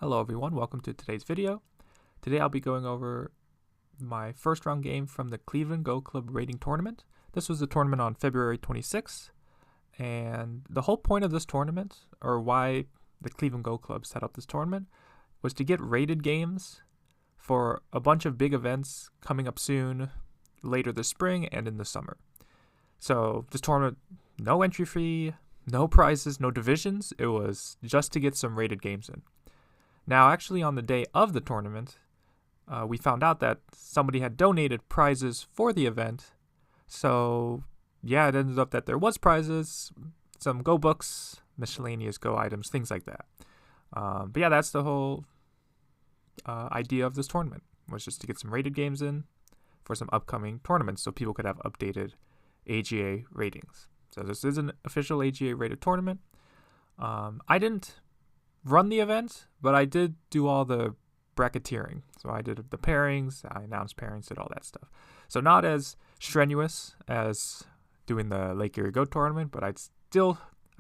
Hello everyone, welcome to today's video. Today I'll be going over my first round game from the Cleveland Go Club rating tournament. This was a tournament on February 26th, and the whole point of this tournament, or why the Cleveland Go Club set up this tournament, was to get rated games for a bunch of big events coming up soon, later this spring and in the summer. So this tournament, no entry fee, no prizes, no divisions. It was just to get some rated games in. Now, actually, on the day of the tournament, we found out that somebody had donated prizes for the event. So, yeah, it ended up that there was prizes, some Go books, miscellaneous Go items, things like that. But yeah, that's the whole idea of this tournament, was just to get some rated games in for some upcoming tournaments so people could have updated AGA ratings. So this is an official AGA rated tournament. I didn't run the event, but I did do all the bracketeering. So I did the pairings, I announced pairings, did all that stuff. So not as strenuous as doing the Lake Erie Go tournament, but I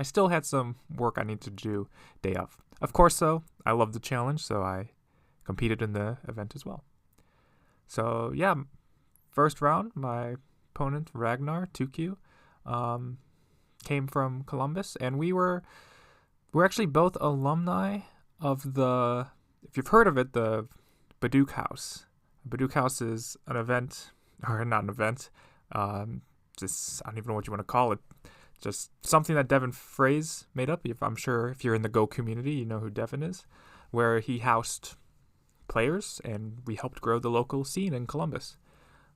still had some work I need to do day of. Of course, though, I love the challenge, so I competed in the event as well. So yeah, first round, my opponent Ragnarr 2Q came from Columbus, and we're actually both alumni of the, if you've heard of it, the Baduk House. Baduk House is an event, or not an event, just, I don't even know what you want to call it, just something that Devin Fraze made up. I'm sure if you're in the Go community, you know who Devin is, where he housed players, and we helped grow the local scene in Columbus.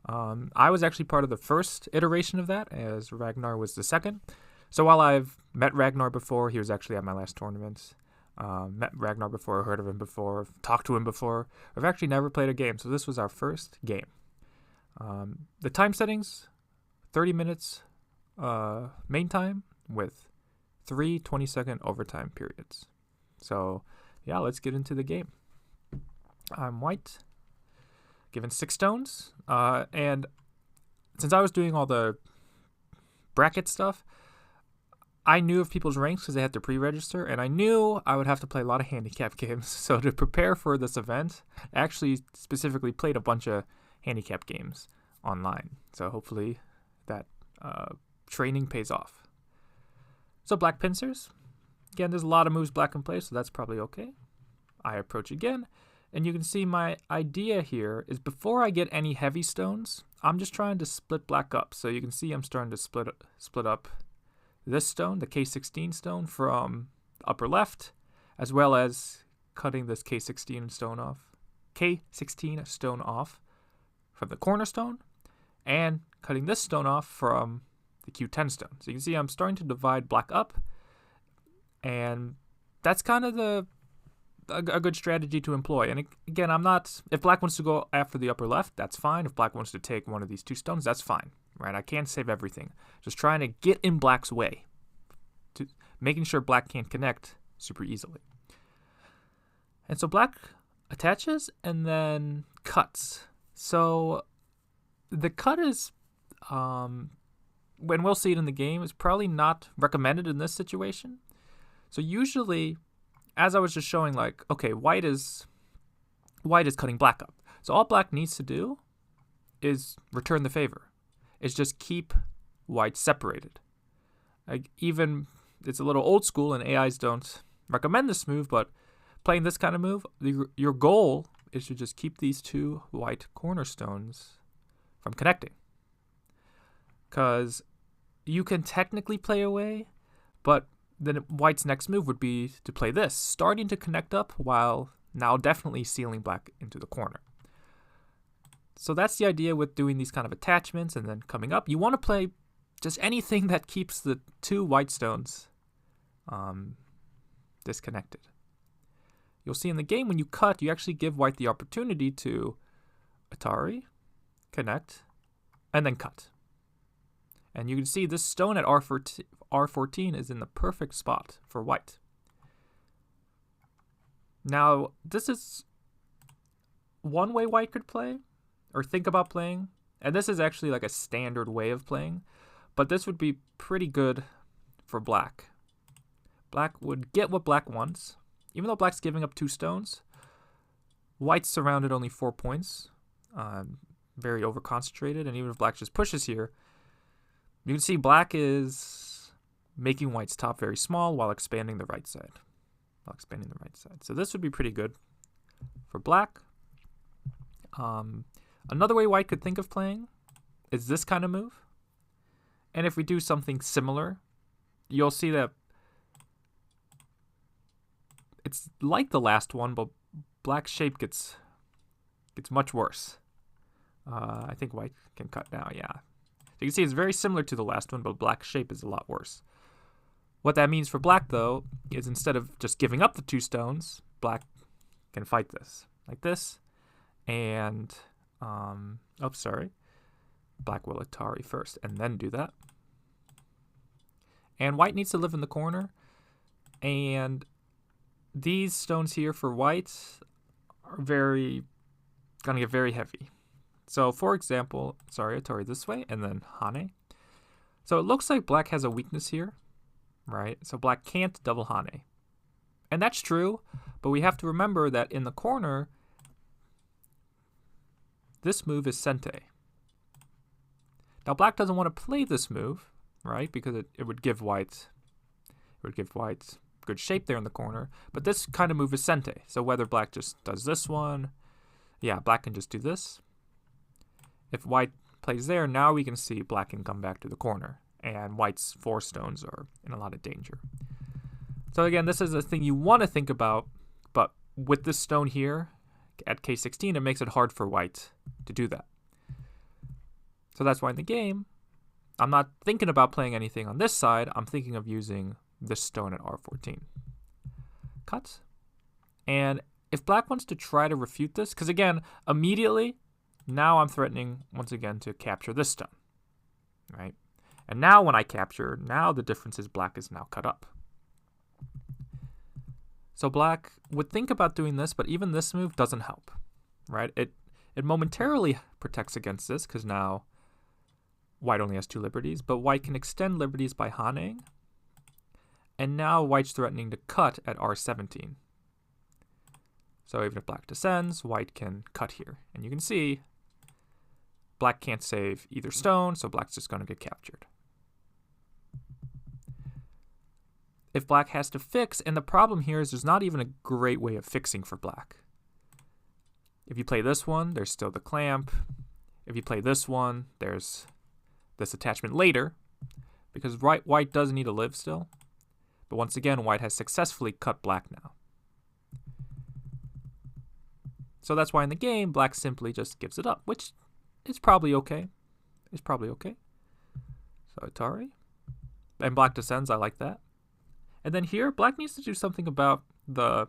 I was actually part of the first iteration of that, as Ragnarr was the second. So while I've met Ragnarr before, he was actually at my last tournament. Met Ragnarr before, heard of him before, talked to him before. I've actually never played a game, so this was our first game. The time settings, 30 minutes main time with 3 20-second overtime periods. So yeah, let's get into the game. I'm white, given 6 stones, and since I was doing all the bracket stuff, I knew of people's ranks because they had to pre-register, and I knew I would have to play a lot of handicap games. So to prepare for this event, I actually specifically played a bunch of handicap games online. So hopefully that training pays off. So black pincers. Again, there's a lot of moves black can play, so that's probably okay. I approach again, and you can see my idea here is before I get any heavy stones, I'm just trying to split black up. So you can see I'm starting to split up this stone, the K16 stone, from upper left, as well as cutting this K16 stone off from the cornerstone, and cutting this stone off from the Q10 stone. So you can see I'm starting to divide black up, and that's kind of a good strategy to employ. And again, if black wants to go after the upper left, that's fine. If black wants to take one of these 2 stones, that's fine. Right? I can't save everything. Just trying to get in black's way, making sure black can't connect super easily. And so black attaches and then cuts. So the cut is, when we'll see it in the game, is probably not recommended in this situation. So usually, as I was just showing, like, okay, white is cutting black up. So all black needs to do is return the favor. Is just keep white separated. Like, even it's a little old school and AIs don't recommend this move, but playing this kind of move, your goal is to just keep these 2 white cornerstones from connecting. Because you can technically play away, but then white's next move would be to play this, starting to connect up while now definitely sealing black into the corner. So that's the idea with doing these kind of attachments and then coming up. You want to play just anything that keeps the 2 white stones disconnected. You'll see in the game when you cut, you actually give white the opportunity to Atari, connect, and then cut. And you can see this stone at R14 is in the perfect spot for white. Now, this is one way white could play, or think about playing, and this is actually like a standard way of playing, but this would be pretty good for black. Black would get what black wants, even though black's giving up 2 stones, white's surrounded only 4 points. Very overconcentrated, and even if black just pushes here, you can see black is making white's top very small while expanding the right side. So this would be pretty good for black. Another way white could think of playing is this kind of move. And if we do something similar, you'll see that it's like the last one, but black's shape gets much worse. I think white can cut now, yeah. So you can see it's very similar to the last one, but black's shape is a lot worse. What that means for black, though, is instead of just giving up the 2 stones, black can fight this, like this. And, black will Atari first and then do that. And white needs to live in the corner. And these stones here for white are gonna get very heavy. So, for example, Atari this way, and then Hane. So it looks like black has a weakness here, right? So black can't double Hane. And that's true, but we have to remember that in the corner, this move is Sente. Now black doesn't want to play this move, right? Because it would give white good shape there in the corner. But this kind of move is Sente. So whether black just does this one, yeah, black can just do this. If white plays there, now we can see black can come back to the corner, and white's 4 stones are in a lot of danger. So again, this is a thing you want to think about, but with this stone here at K16, it makes it hard for white to do that. So that's why in the game, I'm not thinking about playing anything on this side. I'm thinking of using this stone at R14. Cut. And if black wants to try to refute this, because again, immediately, now I'm threatening, once again, to capture this stone, right? And now when I capture, now the difference is black is now cut up. So black would think about doing this, but even this move doesn't help, right? It momentarily protects against this, because now white only has 2 liberties, but white can extend liberties by Haneing, and now white's threatening to cut at R17. So even if black descends, white can cut here. And you can see black can't save either stone, so black's just going to get captured. If black has to fix, and the problem here is there's not even a great way of fixing for black. If you play this one, there's still the clamp. If you play this one, there's this attachment later, because white does need to live still. But once again, white has successfully cut black now. So that's why in the game, black simply just gives it up, which is probably okay. So Atari. And black descends, I like that. And then here, black needs to do something about the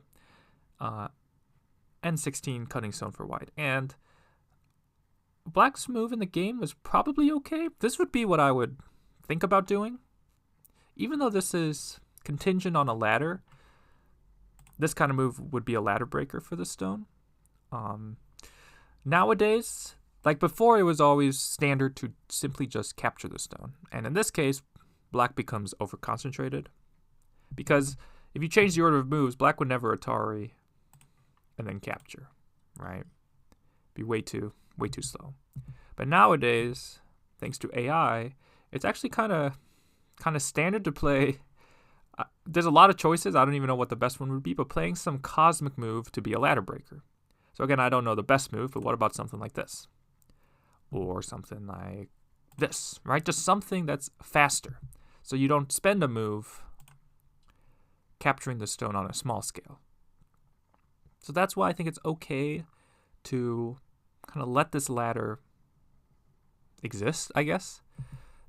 N16 cutting stone for white. And black's move in the game was probably okay. This would be what I would think about doing. Even though this is contingent on a ladder, this kind of move would be a ladder breaker for the stone. Nowadays, like before, it was always standard to simply just capture the stone. And in this case, black becomes over-concentrated. Because if you change the order of moves, black would never Atari and then capture, right? Be way too slow. But nowadays, thanks to AI, it's actually kind of standard to play. There's a lot of choices. I don't even know what the best one would be, but playing some cosmic move to be a ladder breaker. So again, I don't know the best move, but what about something like this? Or something like this, right? Just something that's faster. So you don't spend a move capturing the stone on a small scale. So that's why I think it's okay to kind of let this ladder exist, I guess.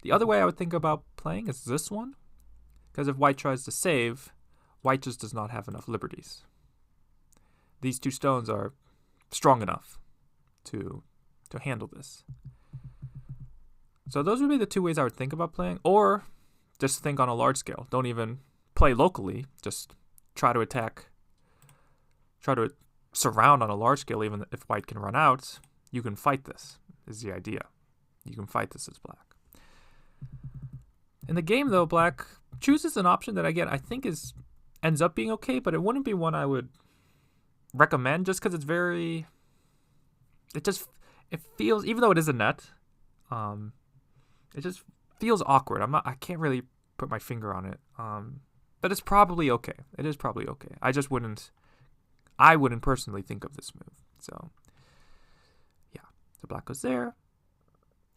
The other way I would think about playing is this one. Because if white tries to save, white just does not have enough liberties. These 2 stones are strong enough to handle this. So those would be the 2 ways I would think about playing. Or just think on a large scale. Don't even play locally. Just try to attack. Try to surround on a large scale. Even if white can run out, you can fight this, is the idea. You can fight this as black. In the game, though, black chooses an option that, again, I think is ends up being okay, but it wouldn't be one I would recommend just because it's very... It feels, even though it is a net, it just feels awkward. I can't really put my finger on it. But it's probably okay. It is probably okay. I wouldn't personally think of this move. So, yeah. So black goes there.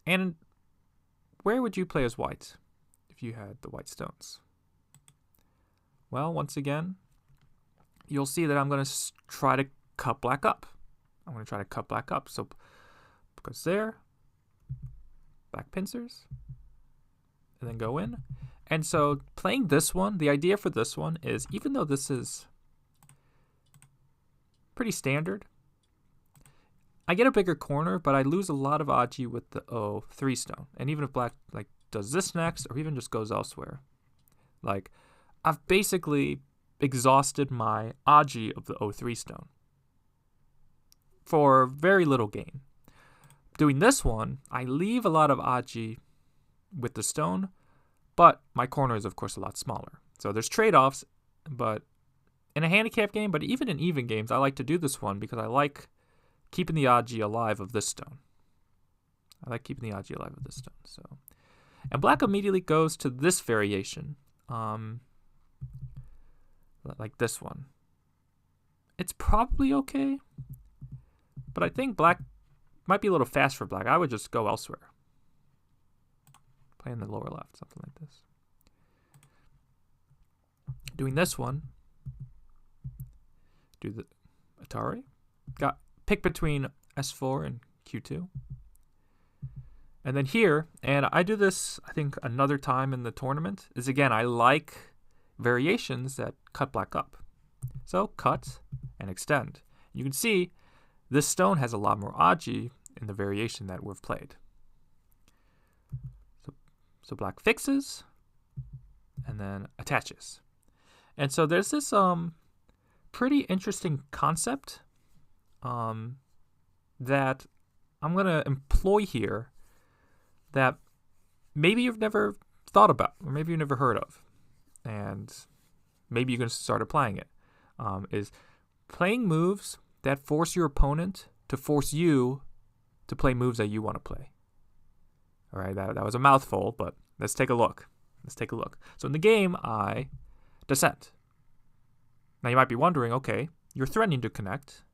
And where would you play as white if you had the white stones? Well, once again, you'll see that I'm going to try to cut black up. I'm going to try to cut black up. So goes there, black pincers, and then go in. And so playing this one, the idea for this one is, even though this is pretty standard, I get a bigger corner, but I lose a lot of Aji with the O3 stone. And even if black like does this next, or even just goes elsewhere, like I've basically exhausted my Aji of the O3 stone for very little gain. Doing this one, I leave a lot of Aji with the stone, but my corner is of course a lot smaller. So there's trade-offs, but in a handicap game, but even in even games, I like to do this one because I like keeping the Aji alive of this stone. So, and black immediately goes to this variation, like this one. It's probably okay, but I think black might be a little fast for black. I would just go elsewhere. Play in the lower left, something like this. Doing this one, do the Atari. Pick between S4 and Q2. And then here, and I do this, I think, another time in the tournament, is again, I like variations that cut black up. So cut and extend. You can see this stone has a lot more Aji in the variation that we've played. So black fixes and then attaches. And so there's this pretty interesting concept that I'm going to employ here that maybe you've never thought about, or maybe you've never heard of, and maybe you're going to start applying it, is playing moves that force your opponent to force you to play moves that you want to play. All right, that was a mouthful, but let's take a look. So in the game, I descent. Now you might be wondering, okay, you're threatening to connect,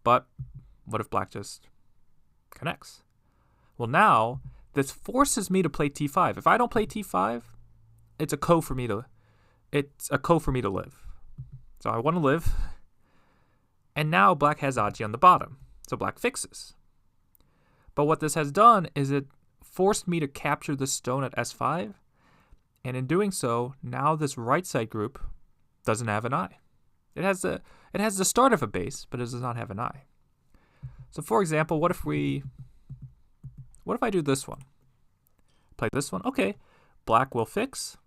but what if black just connects? Well, now this forces me to play T5. If I don't play T5, it's a ko for me to live. So I want to live. And now black has Aji on the bottom. So black fixes. But what this has done is it forced me to capture this stone at S5. And in doing so, now this right side group doesn't have an eye. It has the start of a base, but it does not have an eye. So for example, what if I do this one? Play this one. Okay, black will fix.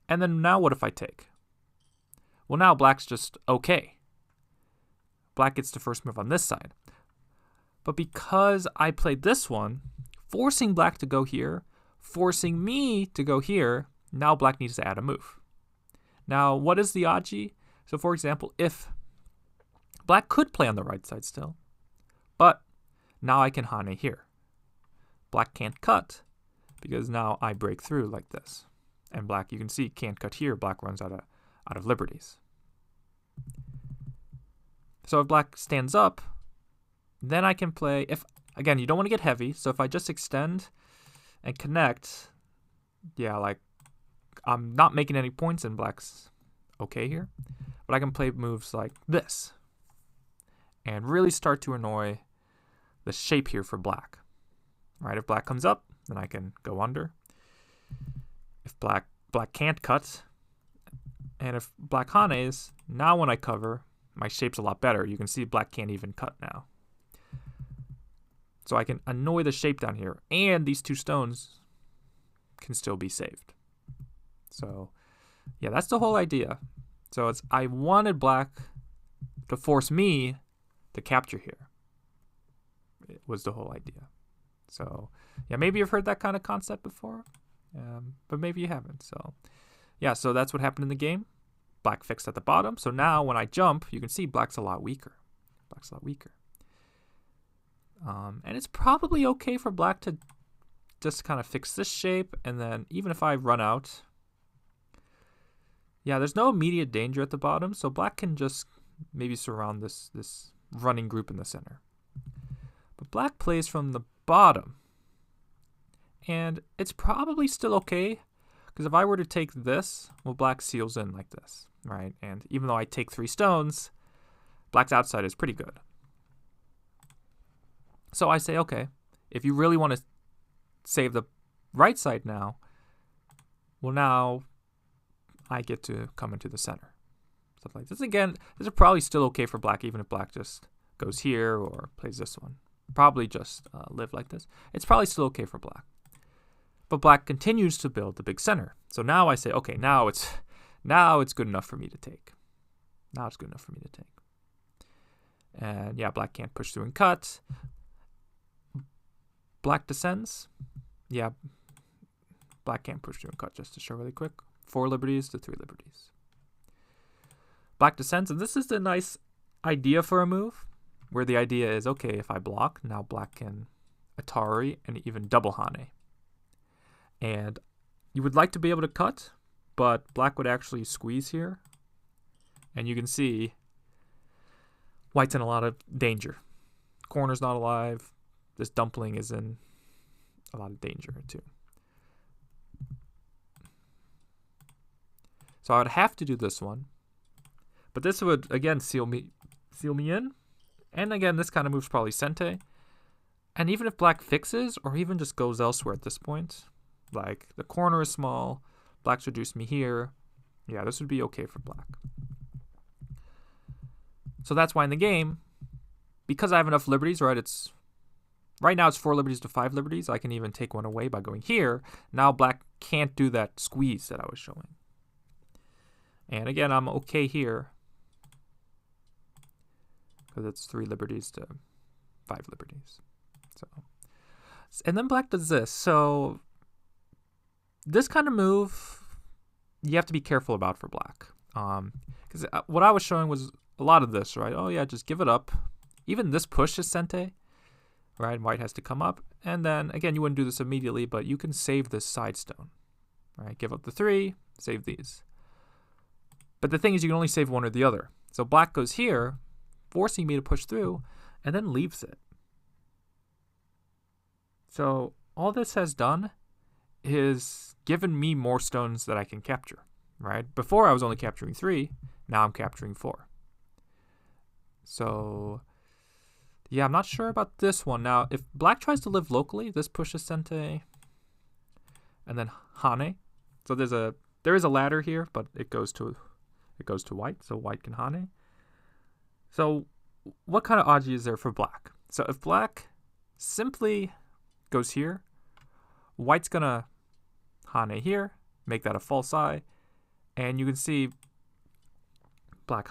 And then now what if I take? Well, now black's just okay. Black gets the first move on this side. But because I played this one, forcing black to go here, forcing me to go here, now black needs to add a move. Now, what is the Aji? So for example, if black could play on the right side still, but now I can Hane here. Black can't cut because now I break through like this. And black, you can see, can't cut here. Black runs out of liberties. So if black stands up, then I can play, if, again, you don't want to get heavy. So if I just extend and connect, yeah, like I'm not making any points and black's okay here. But I can play moves like this and really start to annoy the shape here for black. Right? If black comes up, then I can go under. If black can't cut, and if black Hanes, now when I cover, my shape's a lot better. You can see black can't even cut now. So I can annoy the shape down here, and these two stones can still be saved. So yeah, that's the whole idea. So I wanted black to force me to capture here. It was the whole idea. So yeah, maybe you've heard that kind of concept before, but maybe you haven't. So yeah, so that's what happened in the game. black fixed at the bottom. So now when I jump, you can see black's a lot weaker. Black's a lot weaker. And it's probably okay for black to just kind of fix this shape. And then even if I run out, yeah, there's no immediate danger at the bottom. So black can just maybe surround this running group in the center. But black plays from the bottom. And it's probably still okay, because if I were to take this, well, black seals in like this, right? And even though I take 3 stones, black's outside is pretty good. So I say, okay, if you really want to save the right side now, well, now I get to come into the center. Stuff like this. Again, this is probably still okay for black, even if black just goes here or plays this one. Probably just live like this. It's probably still okay for black. But black continues to build the big center. So now I say, okay, now it's good enough for me to take. Now it's good enough for me to take. And yeah, black can't push through and cut. Black descends. Yeah, black can't push through and cut, just to show really quick. 4 liberties to 3 liberties. Black descends, and this is the nice idea for a move, where the idea is, okay, if I block, now black can Atari and even double Hane. And you would like to be able to cut, but black would actually squeeze here. And you can see white's in a lot of danger. Corner's not alive. This dumpling is in a lot of danger too. So I would have to do this one. But this would, again, seal me in. And again, this kind of move's probably Sente. And even if black fixes, or even just goes elsewhere at this point, like the corner is small, black's reduced me here, yeah, this would be okay for black. So that's why in the game, because I have enough liberties, right, right now it's 4 liberties to 5 liberties, I can even take one away by going here. Now black can't do that squeeze that I was showing. And again, I'm okay here, because it's 3 liberties to 5 liberties. So, and then black does this. So this kind of move, you have to be careful about for black. Because what I was showing was a lot of this, right? Oh yeah, just give it up. Even this push is Sente, right? White has to come up. And then, again, you wouldn't do this immediately, but you can save this side stone, right? Give up the 3, save these. But the thing is, you can only save one or the other. So black goes here, forcing me to push through, and then leaves it. So all this has done is given me more stones that I can capture, right? Before I was only capturing 3, now I'm capturing 4. So yeah, I'm not sure about this one. Now, if black tries to live locally, this pushes Sente, and then Hane. So there is a ladder here, but it goes to white, so white can Hane. So what kind of Aji is there for black? So if black simply goes here, white's gonna Hane here, make that a false eye, and you can see black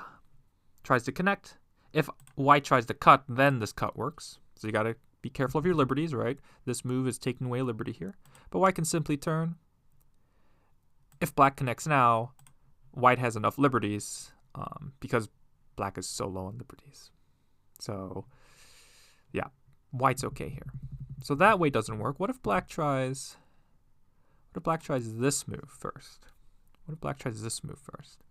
tries to connect. If white tries to cut, then this cut works. So you gotta be careful of your liberties, right? This move is taking away liberty here. But white can simply turn. If black connects now, white has enough liberties because black is so low on liberties. So yeah, white's okay here. So that way doesn't work. What if black tries this move first? What if black tries this move first?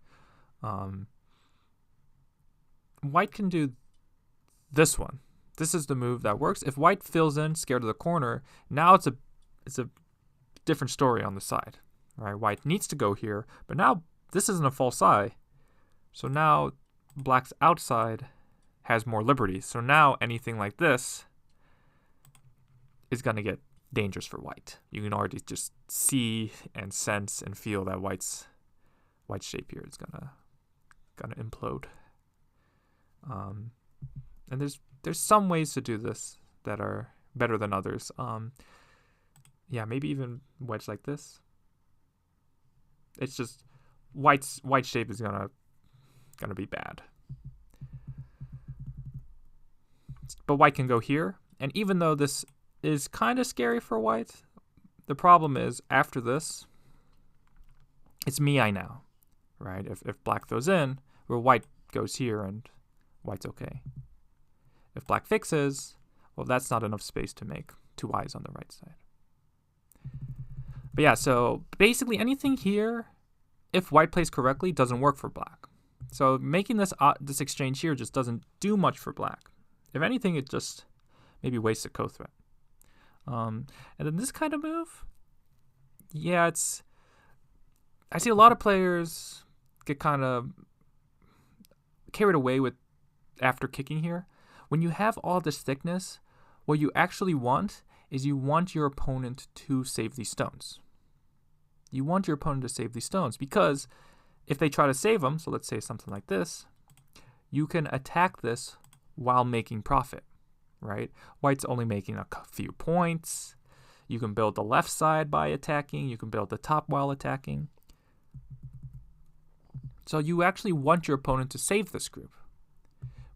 White can do this one. This is the move that works. If white fills in, scared of the corner, now it's a different story on the side, right? White needs to go here, but now this isn't a false eye. So now black's outside has more liberties. So now anything like this is going to get dangerous for white. You can already just see and sense and feel that white's shape here is gonna implode. And there's some ways to do this that are better than others. Yeah, maybe even wedge like this. It's just white's shape is gonna be bad. But white can go here, and even though this is kind of scary for white, the problem is after this, it's Miai now, right? If black throws in, where white goes here and white's okay. If black fixes, well, that's not enough space to make 2 eyes on the right side. But yeah, so basically anything here, if white plays correctly, doesn't work for black. So making this exchange here just doesn't do much for black. If anything, it just maybe wastes a co-threat. And then this kind of move, yeah, I see a lot of players get kind of carried away with after kicking here. When you have all this thickness, what you actually want is you want your opponent to save these stones. You want your opponent to save these stones because if they try to save them, so let's say something like this, you can attack this while making profit, right? White's only making a few points. You can build the left side by attacking. You can build the top while attacking. So you actually want your opponent to save this group.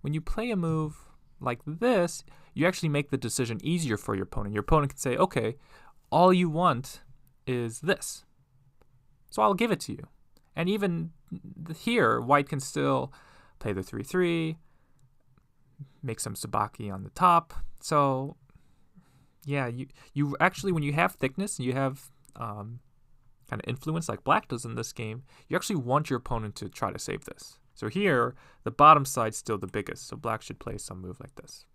When you play a move like this, you actually make the decision easier for your opponent. Your opponent can say, okay, all you want is this, so I'll give it to you. And even here, white can still play the 3-3, make some sabaki on the top. So yeah, you actually, when you have thickness, you have kind of influence like black does in this game, you actually want your opponent to try to save this. So here, the bottom side's still the biggest, so black should play some move like this.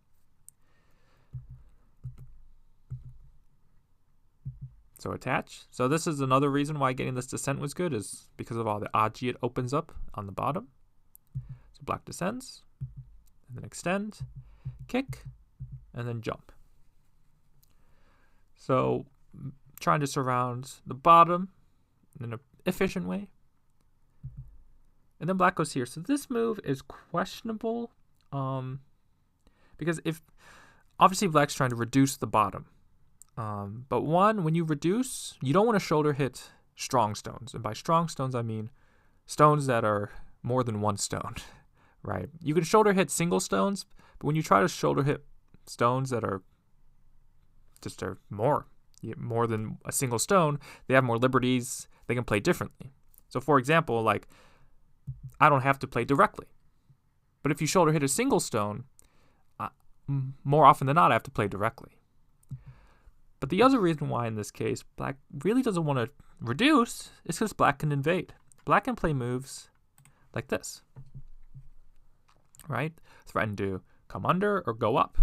So attach. So this is another reason why getting this descent was good, is because of all the aji it opens up on the bottom. So black descends, and then extend, kick, and then jump. So trying to surround the bottom in an efficient way. And then black goes here. So this move is questionable because if obviously black's trying to reduce the bottom. But when you reduce, you don't want to shoulder hit strong stones. And by strong stones, I mean stones that are more than 1 stone, right? You can shoulder hit single stones, but when you try to shoulder hit stones that are just more than a single stone, they have more liberties. They can play differently. So for example, like I don't have to play directly. But if you shoulder hit a single stone, more often than not, I have to play directly. But the other reason why in this case black really doesn't want to reduce is because black can invade. Black can play moves like this, right? Threaten to come under or go up.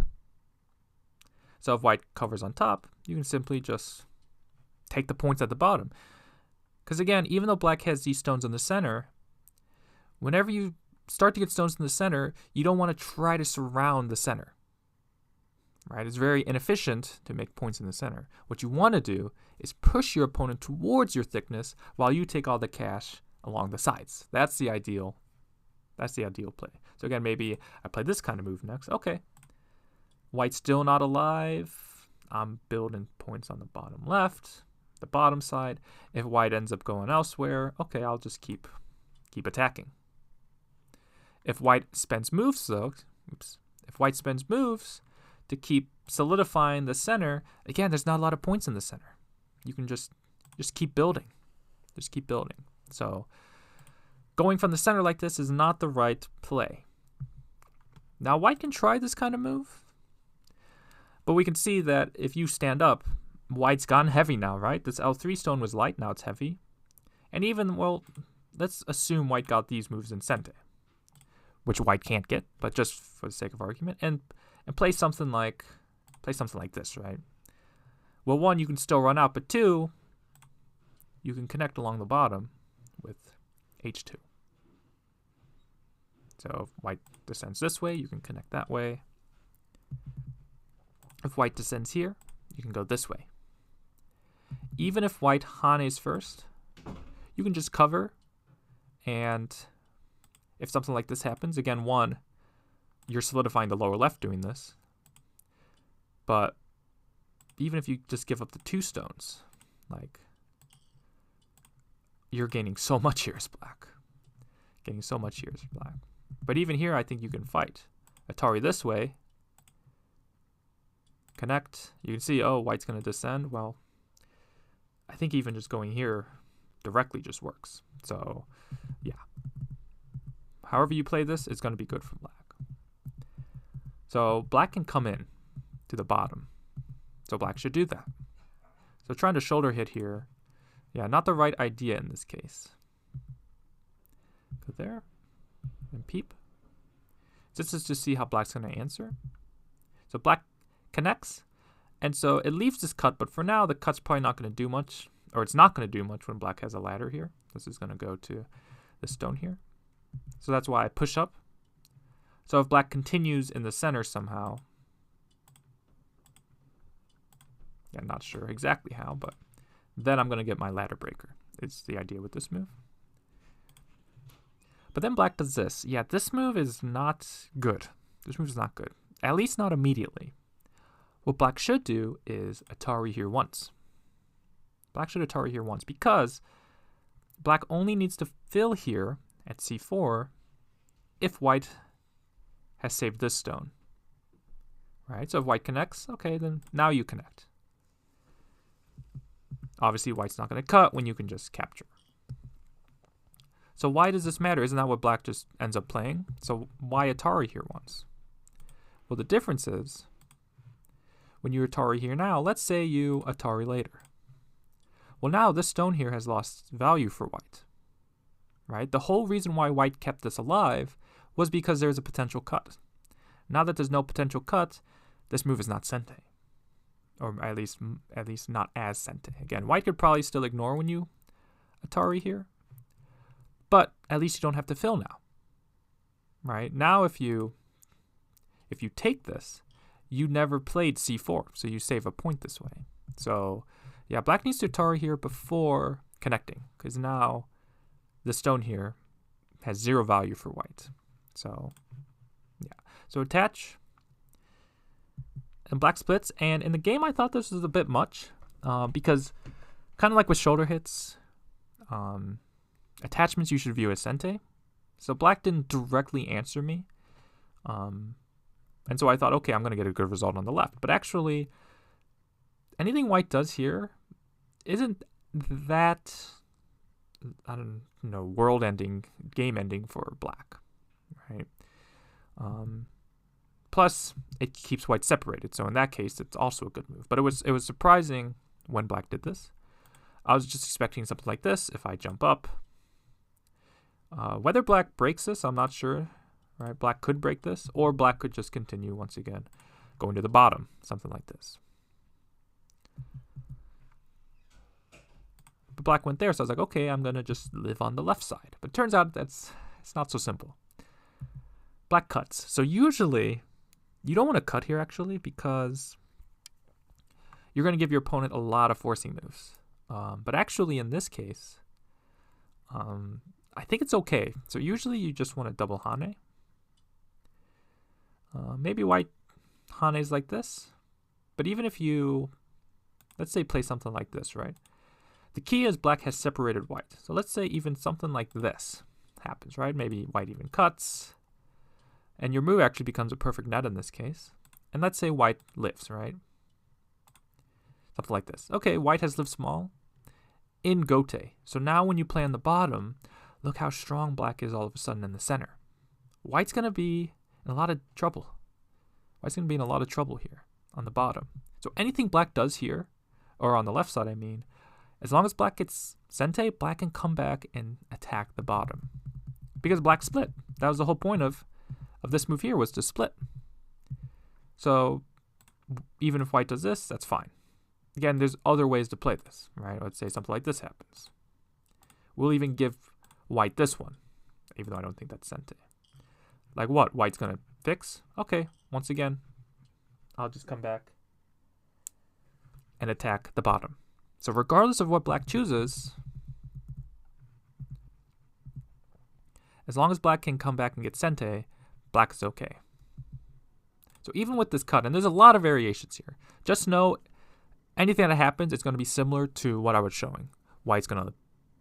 So if white covers on top, you can simply just take the points at the bottom. Because again, even though black has these stones in the center, whenever you start to get stones in the center, you don't want to try to surround the center. Right? It's very inefficient to make points in the center. What you want to do is push your opponent towards your thickness while you take all the cash along the sides. That's the ideal play. So again, maybe I play this kind of move next. Okay. White's still not alive. I'm building points on the bottom left, the bottom side. If white ends up going elsewhere, okay, I'll just keep attacking. If white spends moves though, if white spends moves to keep solidifying the center, again, there's not a lot of points in the center. You can just keep building. Just keep building. So going from the center like this is not the right play. Now white can try this kind of move, but we can see that if you stand up, white's gone heavy now, right? This L3 stone was light, now it's heavy. And even, well, let's assume white got these moves in Sente, which white can't get, but just for the sake of argument, and play something like this, right? Well, 1, you can still run out, but 2, you can connect along the bottom with H2. So if white descends this way, you can connect that way. If white descends here, you can go this way. Even if white hanes first, you can just cover, and if something like this happens, again, 1, you're solidifying the lower left doing this. But even if you just give up the 2 stones, like, you're gaining so much here as black. Gaining so much here as black. But even here, I think you can fight. Atari this way. Connect. You can see, oh, white's going to descend. Well, I think even just going here directly just works. So, yeah. However you play this, it's going to be good for black. So black can come in to the bottom. So black should do that. So trying to shoulder hit here, yeah, not the right idea in this case. Go there and peep. This is to see how black's going to answer. So black connects, and so it leaves this cut, but for now the cut's probably not going to do much, or it's not going to do much when black has a ladder here. This is going to go to the stone here. So that's why I push up. So if black continues in the center somehow, yeah, I'm not sure exactly how, but then I'm going to get my ladder breaker. It's the idea with this move. But then black does this. Yeah, this move is not good. This move is not good. At least not immediately. What black should do is Atari here once. Black should Atari here once because black only needs to fill here at c4 if white has saved this stone. Right? So if white connects, okay, then now you connect. Obviously, white's not going to cut when you can just capture. So why does this matter? Isn't that what black just ends up playing? So why Atari here once? Well, the difference is when you Atari here now, let's say you Atari later. Well, now this stone here has lost value for white. Right? The whole reason why white kept this alive was because there's a potential cut. Now that there's no potential cut, this move is not sente. Or at least not as sente. Again, white could probably still ignore when you Atari here, but at least you don't have to fill now. Right? Now if you take this, you never played c4, so you save a point this way. So yeah, black needs to Atari here before connecting, because now the stone here has 0 value for white. So yeah, so attach, and black splits. And in the game, I thought this was a bit much because kind of like with shoulder hits, attachments you should view as sente. So black didn't directly answer me. And so I thought, okay, I'm going to get a good result on the left. But actually, anything white does here isn't that, I don't know, world-ending, game-ending for black, right? Plus, it keeps white separated. So in that case, it's also a good move. But it was surprising when black did this. I was just expecting something like this if I jump up. Whether black breaks this, I'm not sure. Right, black could break this, or black could just continue once again, going to the bottom, something like this. But black went there, so I was like, okay, I'm gonna just live on the left side. But it turns out it's not so simple. Black cuts. So usually, you don't want to cut here actually, because you're gonna give your opponent a lot of forcing moves. But actually, in this case, I think it's okay. So usually, you just want to double hane. Maybe white hanes like this, but even if you, let's say, play something like this, right? The key is black has separated white. So let's say even something like this happens, right? Maybe white even cuts, and your move actually becomes a perfect net in this case. And let's say white lives, right? Something like this. Okay, white has lived small in gote. So now when you play on the bottom, look how strong black is all of a sudden in the center. White's going to be in a lot of trouble. White's going to be in a lot of trouble here on the bottom. So anything black does here, or on the left side, I mean, as long as black gets sente, black can come back and attack the bottom. Because black split. That was the whole point of this move here, was to split. So even if white does this, that's fine. Again, there's other ways to play this, right? Let's say something like this happens. We'll even give white this one, even though I don't think that's sente. Like what? White's going to fix? Okay, once again, I'll just come back and attack the bottom. So regardless of what black chooses, as long as black can come back and get sente, black is okay. So even with this cut, and there's a lot of variations here, just know anything that happens, it's going to be similar to what I was showing. White's going to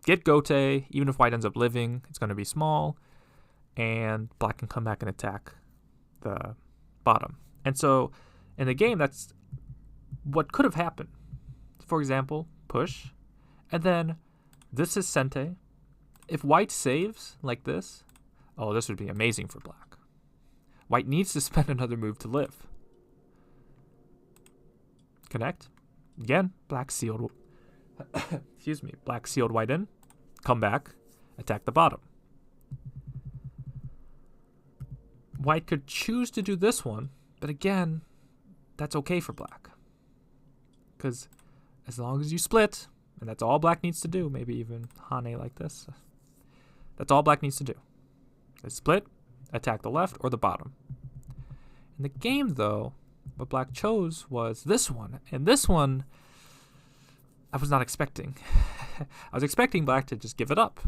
get gote, even if white ends up living, it's going to be small, and black can come back and attack the bottom. And so in the game, that's what could have happened. For example, push, and then This is Sente. If white saves like this, oh, this would be amazing for black. White needs to spend another move to live. Connect. Again, black sealed. Excuse me. Black sealed white in. Come back. Attack the bottom. White could choose to do this one, but again, that's okay for black. Because as long as you split, and that's all black needs to do, maybe even Hane like this, that's all black needs to do. They split, attack the left or the bottom. In the game, though, what black chose was this one. And this one, I was not expecting. I was expecting black to just give it up.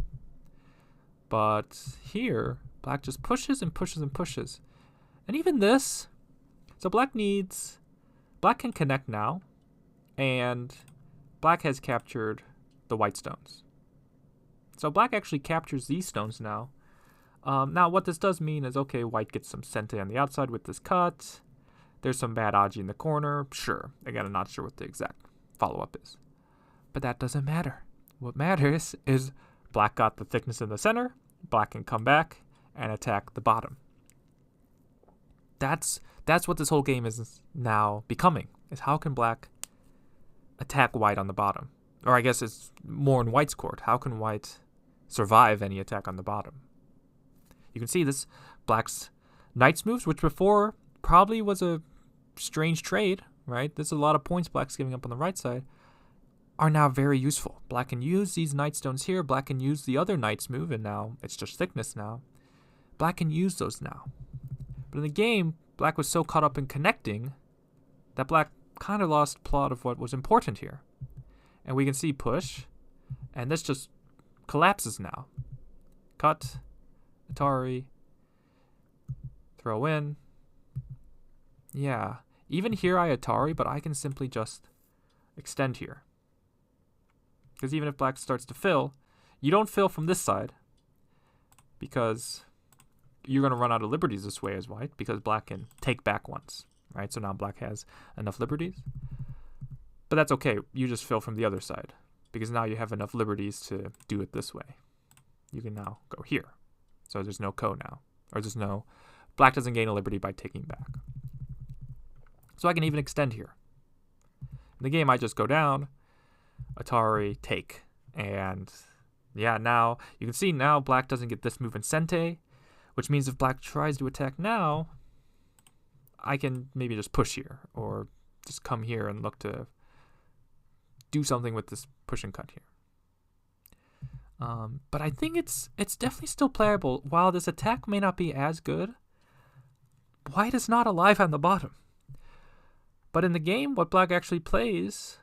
But here, black just pushes and pushes and pushes. And even this, so black can connect now. And black has captured the white stones. So black actually captures these stones now. Now what this does mean is, okay, white gets some Sente on the outside with this cut. There's some bad Aji in the corner. Sure. Again, I'm not sure what the exact follow-up is. But that doesn't matter. What matters is black got the thickness in the center. Black can come back and attack the bottom. That's what this whole game is now becoming, is how can black attack white on the bottom? Or I guess it's more in white's court. How can white survive any attack on the bottom? You can see this black's knight's moves, which before probably was a strange trade, right? There's a lot of points black's giving up on the right side, are now very useful. Black can use these knight stones here. Black can use the other knight's move, and now it's just thickness now. Black can use those now. But in the game, black was so caught up in connecting that black kind of lost plot of what was important here. And we can see push, and this just collapses now. Cut, Atari, throw in. Yeah, even here I Atari, but I can simply just extend here. Because even if black starts to fill, you don't fill from this side, because you're going to run out of liberties this way as white, because black can take back once, right? So now black has enough liberties. But that's okay. You just fill from the other side, because now you have enough liberties to do it this way. You can now go here. So there's no ko now. Or there's no... Black doesn't gain a liberty by taking back. So I can even extend here. In the game, I just go down, Atari, take. And yeah, now you can see now black doesn't get this move in Sente, which means if black tries to attack now, I can maybe just push here or just come here and look to do something with this push and cut here. But I think it's definitely still playable. While this attack may not be as good, white is not alive on the bottom. But in the game, what black actually plays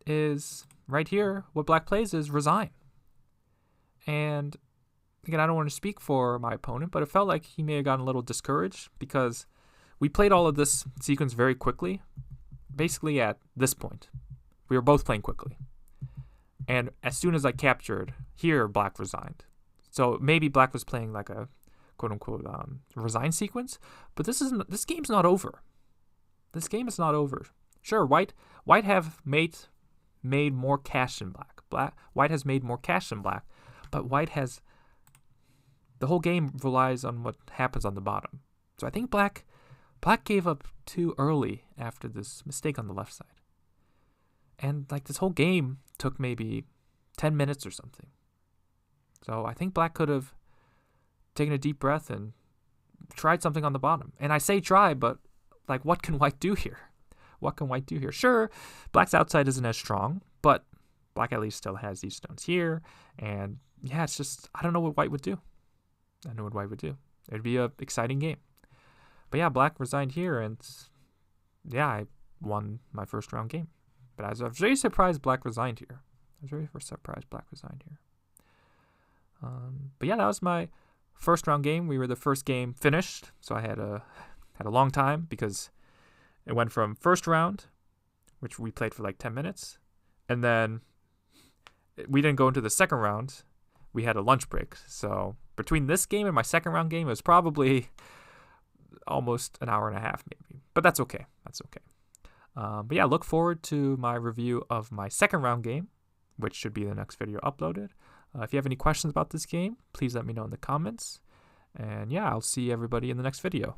is right here. What black plays is resign. And again, I don't want to speak for my opponent, but it felt like he may have gotten a little discouraged because we played all of this sequence very quickly. Basically at this point, we were both playing quickly. And as soon as I captured here, black resigned. So maybe black was playing like a quote-unquote resign sequence, but this game's not over. This game is not over. Sure, white have made more cash than black. White has made more cash than black, but white has... The whole game relies on what happens on the bottom. So I think black gave up too early after this mistake on the left side. And like this whole game took maybe 10 minutes or something. So I think black could have taken a deep breath and tried something on the bottom. And I say try, but like what can white do here? What can white do here? Sure, black's outside isn't as strong, but black at least still has these stones here. And yeah, it's just, I don't know what white would do. I know what white would do. It'd be an exciting game. But yeah, black resigned here, and yeah, I won my first round game. But I was very surprised black resigned here. I was very surprised black resigned here. But yeah, that was my first round game. We were the first game finished, so I had a long time because it went from first round, which we played for like 10 minutes, and then we didn't go into the second round. We had a lunch break, so between this game and my second round game, it was probably almost an hour and a half maybe. But that's okay. That's okay. But yeah, look forward to my review of my second round game. which should be the next video uploaded. If you have any questions about this game, please let me know in the comments. And yeah, I'll see everybody in the next video.